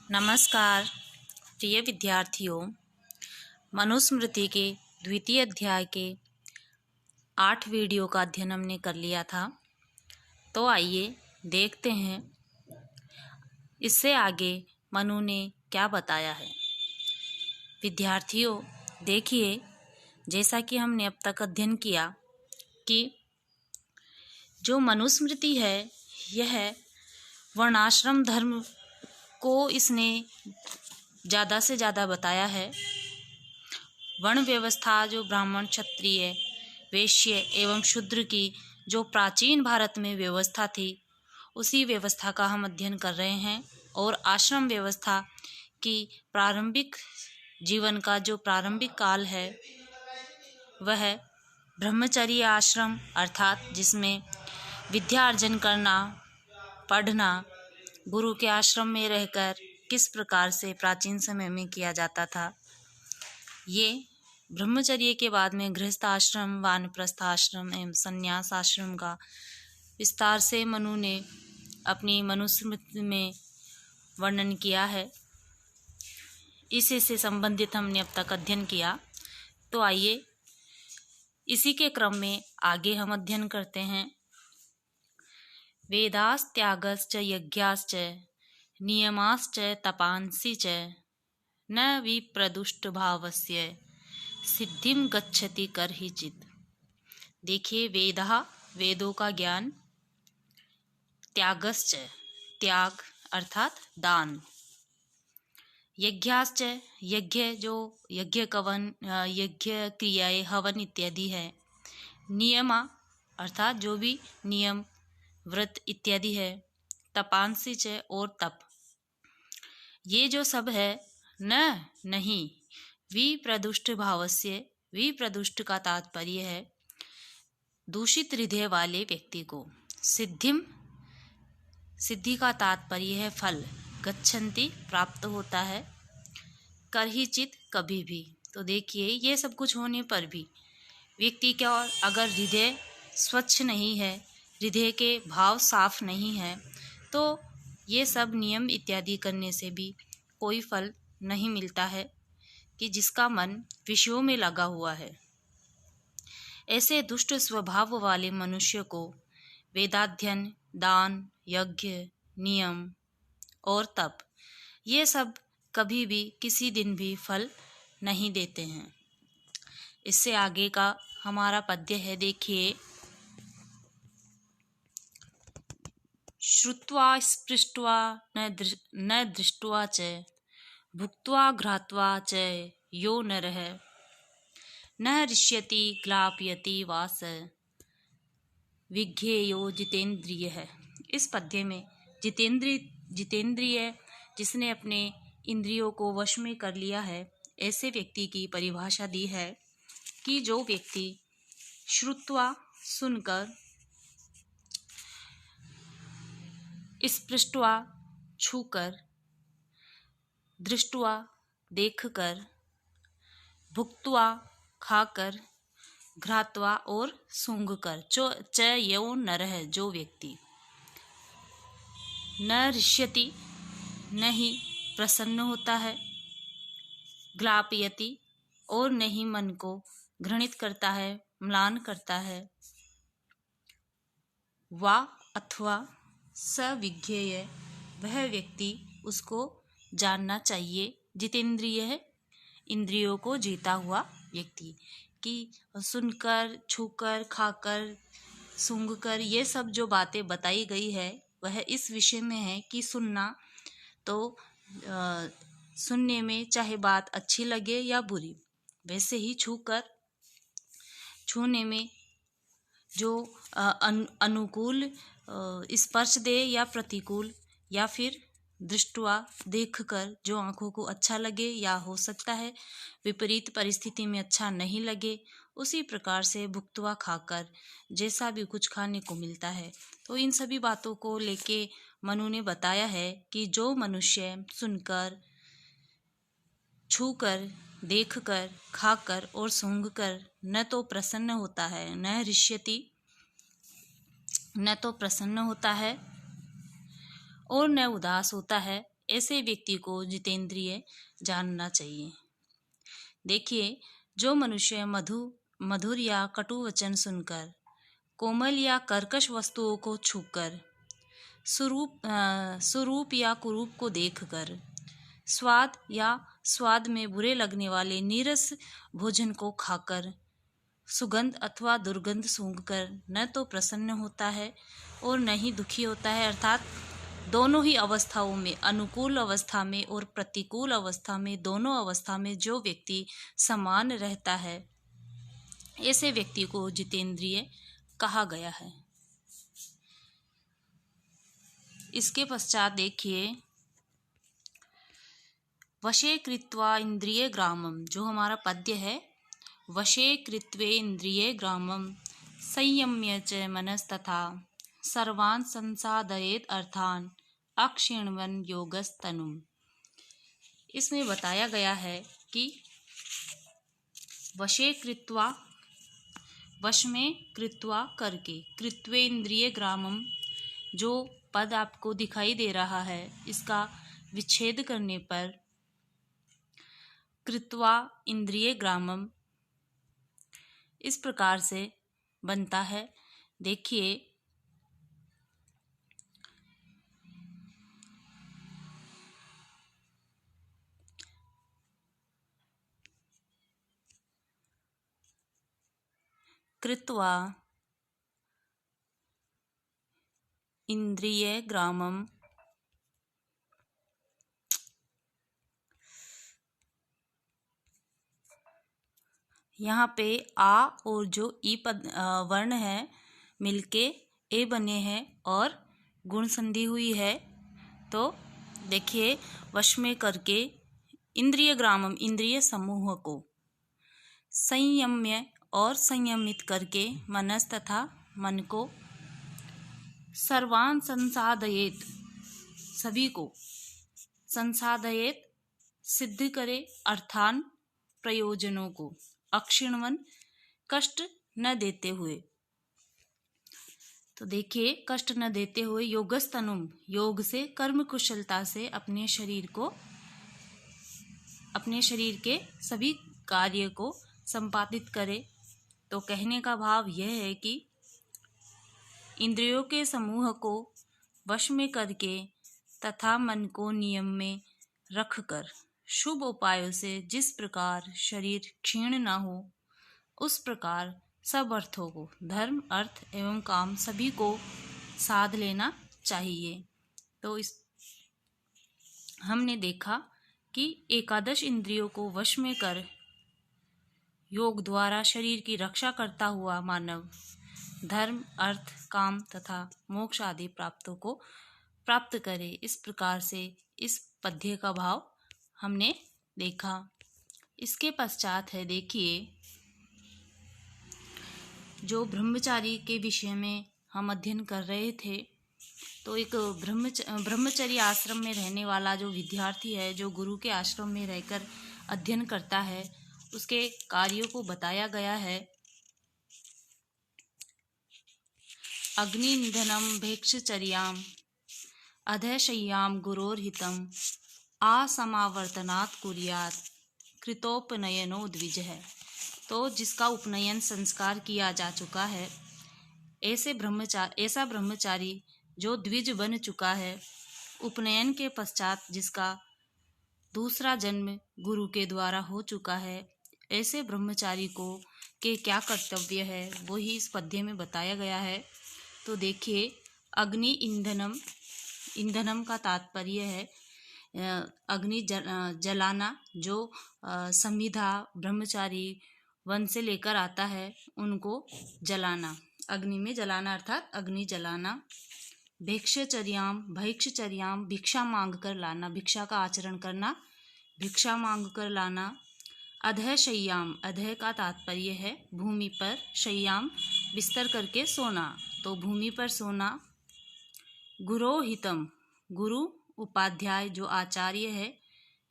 नमस्कार प्रिय विद्यार्थियों। मनुस्मृति के द्वितीय अध्याय के 8 वीडियो का अध्ययन हमने कर लिया था। तो आइए देखते हैं इससे आगे मनु ने क्या बताया है। विद्यार्थियों देखिए, जैसा कि हमने अब तक अध्ययन किया कि जो मनुस्मृति है यह वर्णाश्रम धर्म को इसने ज़्यादा से ज़्यादा बताया है। वर्ण व्यवस्था जो ब्राह्मण, क्षत्रिय, वैश्य एवं शूद्र की जो प्राचीन भारत में व्यवस्था थी, उसी व्यवस्था का हम अध्ययन कर रहे हैं। और आश्रम व्यवस्था की प्रारंभिक जीवन का जो प्रारंभिक काल है वह ब्रह्मचर्य आश्रम अर्थात जिसमें विद्या अर्जन करना, पढ़ना, गुरु के आश्रम में रहकर किस प्रकार से प्राचीन समय में किया जाता था। ये ब्रह्मचर्य के बाद में गृहस्थ आश्रम, वानप्रस्थ आश्रम एवं संन्यास आश्रम का विस्तार से मनु ने अपनी मनुस्मृति में वर्णन किया है। इसी से संबंधित हमने अब तक अध्ययन किया। तो आइए इसी के क्रम में आगे हम अध्ययन करते हैं। वेदास्त्यागश्च यज्ञाश्च नियमाश्च तपांसि च न विप्रदुष्टभावस्य सिद्धिं गच्छति कर्हिचित्। देखिए, वेदों का ज्ञान, त्यागश्च त्याग अर्थात दान, यज्ञाश्च यज्ञ जो यज्ञ क्रियाएं हवन इत्यादि है, नियमा अर्थात जो भी नियम व्रत इत्यादि है, तपांसि च और तप, ये जो सब है नहीं विप्रदुष्ट भावस्य, विप्रदुष्ट का तात्पर्य है दूषित हृदय वाले व्यक्ति को, सिद्धि का तात्पर्य है फल, गच्छन्ति प्राप्त होता है, कर्हिचित कभी भी। तो देखिए, ये सब कुछ होने पर भी व्यक्ति का अगर हृदय स्वच्छ नहीं है, हृदय के भाव साफ नहीं है, तो ये सब नियम इत्यादि करने से भी कोई फल नहीं मिलता है कि जिसका मन विषयों में लगा हुआ है। ऐसे दुष्ट स्वभाव वाले मनुष्य को वेदाध्ययन, दान, यज्ञ, नियम और तप, ये सब कभी भी किसी दिन भी फल नहीं देते हैं। इससे आगे का हमारा पद्य है, देखिए। श्रुत्वा स्पृष्ट्वा न दृष्ट्वा च भुक्त्वा घ्रात्वा च यो नरः न हृष्यति ग्लापयति वास विज्ञेयो जितेन्द्रियः। इस पद्य में जितेंद्रिय जिसने अपने इंद्रियों को वश में कर लिया है, ऐसे व्यक्ति की परिभाषा दी है कि जो व्यक्ति श्रुत्वा सुनकर, स्पृष्ट्वा छूकर, दृष्टवा देखकर, भुक्त्वा खाकर, घ्रात्वा और सूंघकर, च यो नरः जो व्यक्ति, न हृष्यति नहीं प्रसन्न होता है, ग्लापयति और नहीं मन को घृणित करता है, म्लान करता है, वा अथवा स विज्ञेय वह व्यक्ति उसको जानना चाहिए। जितेंद्रिय है इंद्रियों को जीता हुआ व्यक्ति, कि सुनकर, छूकर, खाकर, सूंघकर, ये सब जो बातें बताई गई है वह इस विषय में है कि सुनना तो सुनने में चाहे बात अच्छी लगे या बुरी, वैसे ही छूने में जो अनुकूल स्पर्श दे या प्रतिकूल, या फिर दृष्टवा देखकर जो आंखों को अच्छा लगे या हो सकता है विपरीत परिस्थिति में अच्छा नहीं लगे, उसी प्रकार से भुक्त्वा खाकर जैसा भी कुछ खाने को मिलता है। तो इन सभी बातों को लेके मनु ने बताया है कि जो मनुष्य सुनकर, छूकर, देखकर, खाकर और सूंघकर न तो प्रसन्न होता है, न हृष्यति न तो प्रसन्न होता है और न उदास होता है, ऐसे व्यक्ति को जितेंद्रिय जानना चाहिए। देखिए, जो मनुष्य मधुर या कटु वचन सुनकर, कोमल या कर्कश वस्तुओं को छूकर, सुरूप या कुरूप को देखकर, स्वाद में बुरे लगने वाले नीरस भोजन को खाकर, सुगंध अथवा दुर्गंध सूंघकर न तो प्रसन्न होता है और न ही दुखी होता है, अर्थात दोनों ही अवस्थाओं में, अनुकूल अवस्था में और प्रतिकूल अवस्था में, दोनों अवस्था में जो व्यक्ति समान रहता है, ऐसे व्यक्ति को जितेंद्रिय कहा गया है। इसके पश्चात देखिए, वशे कृत्वा इंद्रिय ग्रामम, जो हमारा पद्य है, वशे कृत्वे इंद्रिये ग्रामम संयम्य च मनस्तथा सर्वान् संसादयेत् अर्थान् अक्षिण्वन् योगस्तनुम्। इसमें बताया गया है कि वशे कृत्वा, वश में कृत्वा करके, कृत्वे इंद्रिय ग्रामम, जो पद आपको दिखाई दे रहा है, इसका विच्छेद करने पर कृत्वा इंद्रिय ग्रामम इस प्रकार से बनता है। देखिए, कृत्वा इंद्रिय ग्रामम, यहाँ पे आ और जो ई पद वर्ण है मिलके ए बने हैं और गुण संधि हुई है। तो देखिए, वश में करके इंद्रिय ग्रामम, इंद्रिय समूह को, संयम्य और संयमित करके मनस तथा मन को, सर्वान् संसादयेत, सभी को, संसादयेत सिद्ध करे, अर्थान प्रयोजनों को, अक्षिण्वन कष्ट न देते हुए। तो देखिए, कष्ट न देते हुए, योगस्तनुम, योग से, कर्म कुशलता से अपने शरीर के सभी कार्य को संपादित करे। तो कहने का भाव यह है कि इंद्रियों के समूह को वश में करके तथा मन को नियम में रखकर शुभ उपायों से जिस प्रकार शरीर क्षीण न हो, उस प्रकार सब अर्थों को, धर्म, अर्थ एवं काम सभी को साध लेना चाहिए। तो हमने देखा कि एकादश इंद्रियों को वश में कर योग द्वारा शरीर की रक्षा करता हुआ मानव धर्म, अर्थ, काम तथा मोक्ष आदि प्राप्तों को प्राप्त करे। इस प्रकार से इस पद्य का भाव हमने देखा। इसके पश्चात है, देखिए, जो ब्रह्मचारी के विषय में हम अध्ययन कर रहे थे, तो एक ब्रह्मचर्य आश्रम में रहने वाला जो विद्यार्थी है, जो गुरु के आश्रम में रहकर अध्ययन करता है, उसके कार्यों को बताया गया है। अग्निनिधनम भेक्षचर्याम अधशय्याम गुरोर्हितम असमावर्तनात् कुर्यात् कृतोपनयनो द्विजः। तो जिसका उपनयन संस्कार किया जा चुका है, ऐसा ब्रह्मचारी जो द्विज बन चुका है, उपनयन के पश्चात जिसका दूसरा जन्म गुरु के द्वारा हो चुका है, ऐसे ब्रह्मचारी को के क्या कर्तव्य है, वो ही इस पद्य में बताया गया है। तो देखिए, अग्नि ईंधनम का तात्पर्य है अग्नि जलाना। जो संविधा ब्रह्मचारी वन से लेकर आता है, उनको जलाना, अग्नि में जलाना अर्थात अग्नि जलाना। भिक्षचर्याम, भिक्षा मांग कर लाना, भिक्षा का आचरण करना, भिक्षा मांग कर लाना। अधः शय्याम, अधः का तात्पर्य है भूमि पर, शय्याम बिस्तर करके सोना, तो भूमि पर सोना। गुरोहितम, गुरु उपाध्याय जो आचार्य है,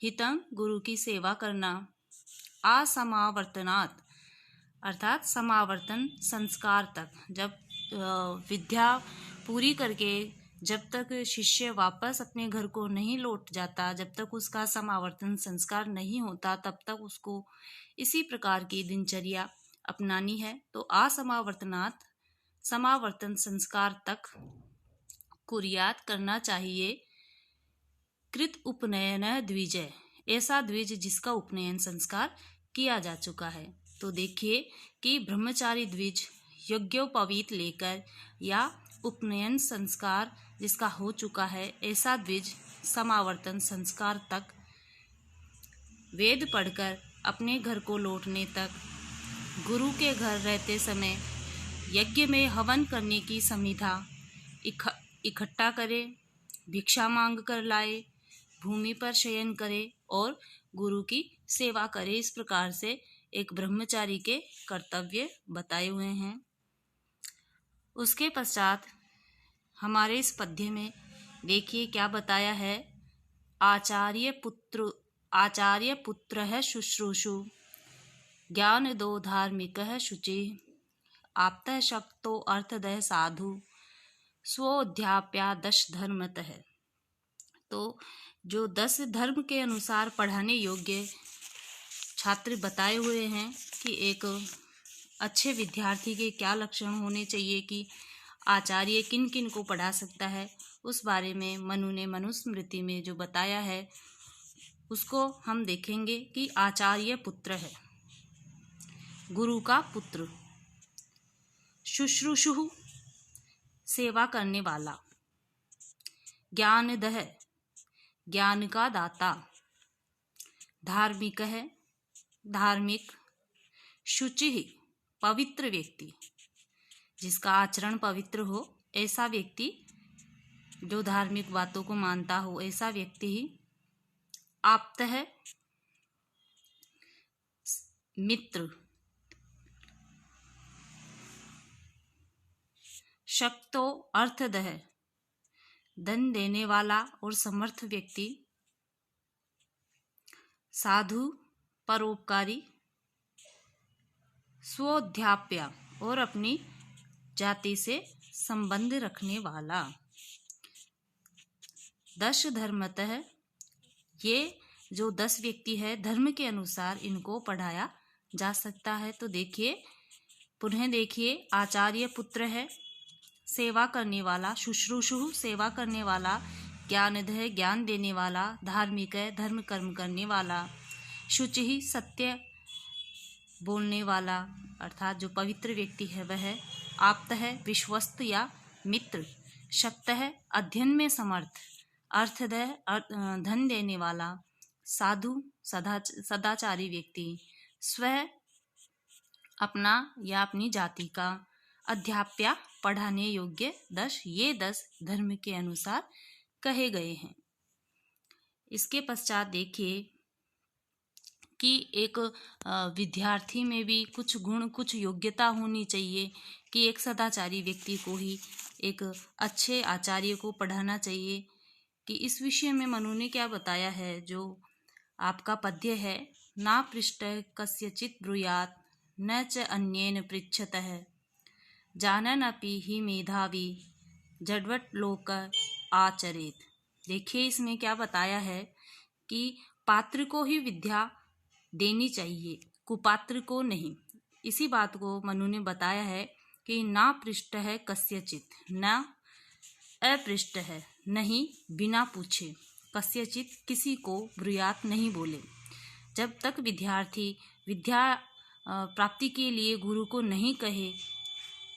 हितम गुरु की सेवा करना। असमावर्तनात् अर्थात समावर्तन संस्कार तक, जब विद्या पूरी करके जब तक शिष्य वापस अपने घर को नहीं लौट जाता, जब तक उसका समावर्तन संस्कार नहीं होता, तब तक उसको इसी प्रकार की दिनचर्या अपनानी है। तो असमावर्तनात् समावर्तन संस्कार तक कुर्यात करना चाहिए। कृत उपनयन द्विजय, ऐसा द्विज जिसका उपनयन संस्कार किया जा चुका है। तो देखिए कि ब्रह्मचारी द्विज यज्ञोपवीत लेकर या उपनयन संस्कार जिसका हो चुका है, ऐसा द्विज समावर्तन संस्कार तक, वेद पढ़कर अपने घर को लौटने तक, गुरु के घर रहते समय यज्ञ में हवन करने की समिधा इकट्ठा करे, भिक्षा मांग कर लाए, भूमि पर शयन करे और गुरु की सेवा करे। इस प्रकार से एक ब्रह्मचारी के कर्तव्य बताए हुए हैं। उसके पश्चात हमारे इस पद्य में देखिए क्या बताया है। आचार्य पुत्र शुश्रूषु, ज्ञान दो धार्मिक शुचि, आप्त शक्तो अर्थदय साधु, स्वोध्याप्या 10 धर्मतः। तो जो 10 धर्म के अनुसार पढ़ाने योग्य छात्र बताए हुए हैं कि एक अच्छे विद्यार्थी के क्या लक्षण होने चाहिए, कि आचार्य किन किन को पढ़ा सकता है, उस बारे में मनु ने मनुस्मृति में जो बताया है उसको हम देखेंगे। कि आचार्य पुत्र है, गुरु का पुत्र, शुश्रूषु सेवा करने वाला, ज्ञानदः ज्ञान का दाता, धार्मिक है धार्मिक, शुचि पवित्र व्यक्ति, जिसका आचरण पवित्र हो, ऐसा व्यक्ति, जो धार्मिक बातों को मानता हो, ऐसा व्यक्ति ही आप्त है, मित्र, शक्तो अर्थदः धन देने वाला और समर्थ व्यक्ति, साधु परोपकारी, स्वोध्याप्य और अपनी जाति से संबंध रखने वाला, 10 धर्मतः। ये जो 10 व्यक्ति है, धर्म के अनुसार इनको पढ़ाया जा सकता है। तो देखिए, पुनः देखिए, आचार्य पुत्र है, सेवा करने वाला, शुश्रूषु सेवा करने वाला, ज्ञानदः ज्ञान देने वाला, धार्मिक है धर्म कर्म करने वाला, शुचि सत्य बोलने वाला, अर्थात जो पवित्र व्यक्ति है वह, आप्त है विश्वस्त या मित्र, शक्त है अध्ययन में समर्थ, अर्थदः धन देने वाला, साधु सदाचारी व्यक्ति, स्व अपना या अपनी जाति का, अध्याप्या पढ़ाने योग्य 10, ये 10 धर्म के अनुसार कहे गए हैं। इसके पश्चात देखिए कि एक विद्यार्थी में भी कुछ गुण, कुछ योग्यता होनी चाहिए, कि एक सदाचारी व्यक्ति को ही एक अच्छे आचार्य को पढ़ाना चाहिए। कि इस विषय में मनु ने क्या बताया है, जो आपका पद्य है, ना पृष्ठ कस्यचित् ब्रूयात् न च अन्येन पृच्छतः, जानन्नपि हि मेधावी जडवट लोक आचरेत। देखिए इसमें क्या बताया है कि पात्र को ही विद्या देनी चाहिए, कुपात्र को नहीं। इसी बात को मनु ने बताया है कि ना पृष्ठ है कस्यचित, न अपृष्ठ है, नहीं बिना पूछे, कस्यचित किसी को ब्रूयात नहीं बोले। जब तक विद्यार्थी विद्या प्राप्ति के लिए गुरु को नहीं कहे,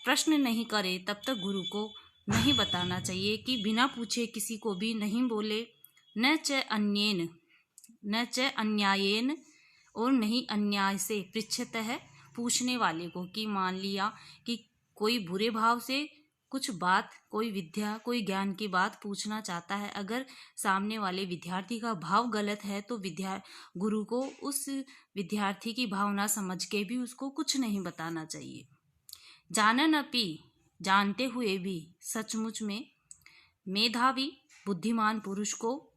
प्रश्न नहीं करे, तब तक गुरु को नहीं बताना चाहिए, कि बिना पूछे किसी को भी नहीं बोले। न च अन्येन, न च अन्यायेन, और नहीं अन्याय से, पृच्छत है पूछने वाले को। कि मान लिया कि कोई बुरे भाव से कुछ बात, कोई विद्या कोई ज्ञान की बात पूछना चाहता है, अगर सामने वाले विद्यार्थी का भाव गलत है तो गुरु को उस विद्यार्थी की भावना समझ के भी उसको कुछ नहीं बताना चाहिए। जानन्नपि जानते हुए भी, सचमुच में, मेधावी बुद्धिमान पुरुष को,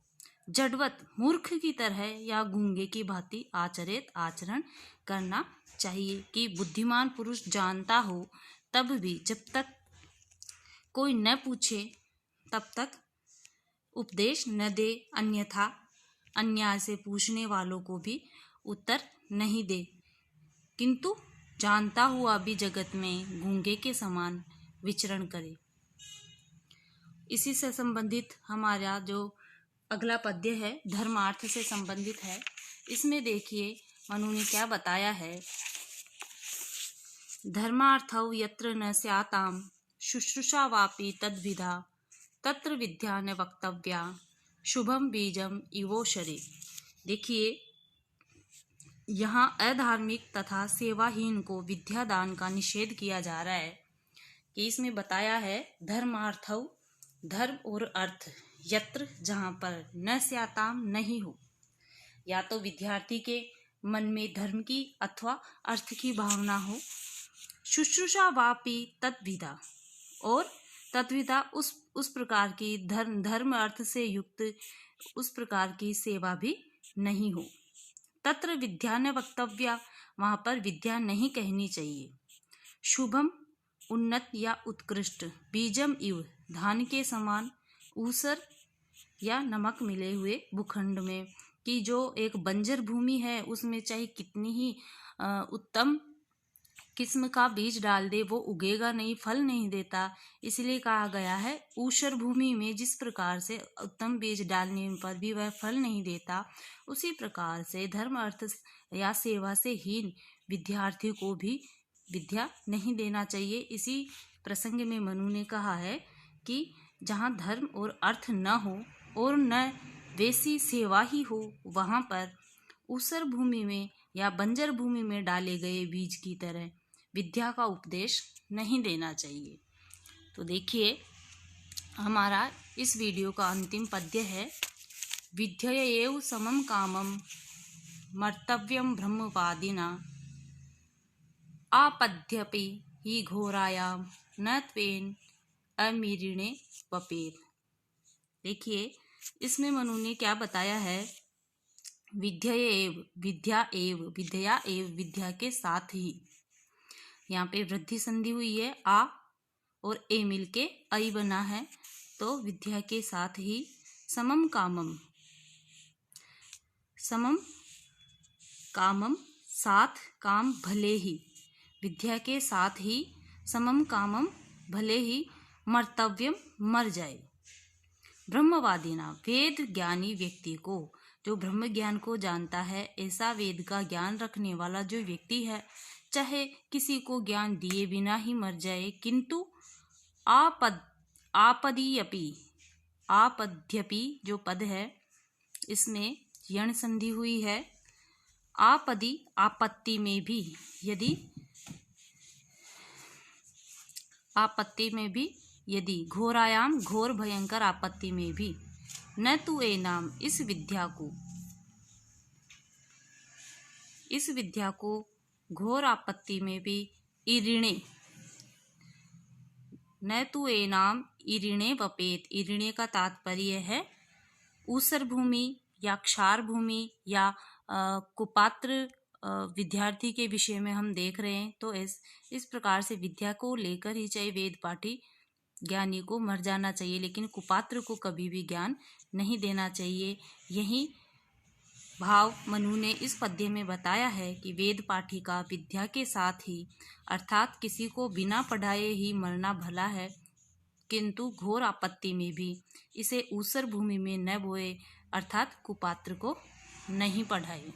जड़वत मूर्ख की तरह या गूंगे की भांति, आचरित आचरण करना चाहिए। कि बुद्धिमान पुरुष जानता हो तब भी जब तक कोई न पूछे तब तक उपदेश न दे, अन्यथा अन्याय से पूछने वालों को भी उत्तर नहीं दे, किंतु जानता हुआ भी जगत में गूंगे के समान विचरण करे। इसी से संबंधित हमारा जो अगला पद्य है धर्मार्थ से संबंधित है। इसमें देखिए मनु ने क्या बताया है। धर्मार्थौ यत्र न स्याताम शुश्रूषा वापि तद्विधा तत्र विद्या न वक्तव्या शुभम बीजम इवोशरे। देखिए यहाँ अधार्मिक तथा सेवाहीन को विद्यादान का निषेध किया जा रहा है कि इसमें बताया है धर्मार्थौ, धर्म और अर्थ, यत्र जहाँ पर न स्याताम नहीं हो, या तो विद्यार्थी के मन में धर्म की अथवा अर्थ की भावना हो, शुश्रूषा वापि तद्विधा, और तद्विधा उस प्रकार की धर्म अर्थ से युक्त उस प्रकार की सेवा भी नहीं हो। तत्र विद्या न वक्तव्या, वहाँ पर विद्या नहीं कहनी चाहिए। शुभम उन्नत या उत्कृष्ट, बीजम इव धान के समान, ऊसर या नमक मिले हुए भूखंड में, कि जो एक बंजर भूमि है उसमें चाहे कितनी ही उत्तम किस्म का बीज डाल दे वो उगेगा नहीं, फल नहीं देता। इसलिए कहा गया है ऊसर भूमि में जिस प्रकार से उत्तम बीज डालने पर भी वह फल नहीं देता, उसी प्रकार से धर्म अर्थ या सेवा से हीन विद्यार्थी को भी विद्या नहीं देना चाहिए। इसी प्रसंग में मनु ने कहा है कि जहाँ धर्म और अर्थ न हो और न वैसी सेवा ही हो, वहाँ पर ऊसर भूमि में या बंजर भूमि में डाले गए बीज की तरह विद्या का उपदेश नहीं देना चाहिए। तो देखिए हमारा इस वीडियो का अंतिम पद्य है। विद्ययैव समम कामम मर्तव्यम ब्रह्मवादिना आपद्यपि ही घोरायाम न त्वेन अमीरिणे वपेत। देखिए इसमें मनु ने क्या बताया है। विद्या एव विद्या के साथ ही, यहाँ पे वृद्धि संधि हुई है, आ और ए मिलके आई बना है, तो विद्या के साथ ही समम कामम साथ काम भले ही, विद्या के साथ ही समम कामम भले ही मर्तव्यम मर जाए। ब्रह्मवादिना वेद ज्ञानी व्यक्ति को, जो ब्रह्म ज्ञान को जानता है, ऐसा वेद का ज्ञान रखने वाला जो व्यक्ति है, चाहे किसी को ज्ञान दिए बिना ही मर जाए, किंतु आपद्यपि जो पद है इसमें यण संधि हुई है। आपदि आपत्ति में भी, यदि आपत्ति में भी, यदि घोरायाम घोर भयंकर आपत्ति में भी, न तु ए नाम इस विद्या को घोर आपत्ति में भी इरिणे, न तु ए नाम इरिणे वपेत। इरिणे का तात्पर्य है ऊसर भूमि या क्षार भूमि या कुपात्र विद्यार्थी के विषय में हम देख रहे हैं। तो इस प्रकार से विद्या को लेकर ही चाहे वेद पाठी ज्ञानी को मर जाना चाहिए, लेकिन कुपात्र को कभी भी ज्ञान नहीं देना चाहिए। यही भाव मनु ने इस पद्य में बताया है कि वेद पाठी का विद्या के साथ ही, अर्थात किसी को बिना पढ़ाए ही मरना भला है, किंतु घोर आपत्ति में भी इसे ऊसर भूमि में न बोए, अर्थात कुपात्र को नहीं पढ़ाए।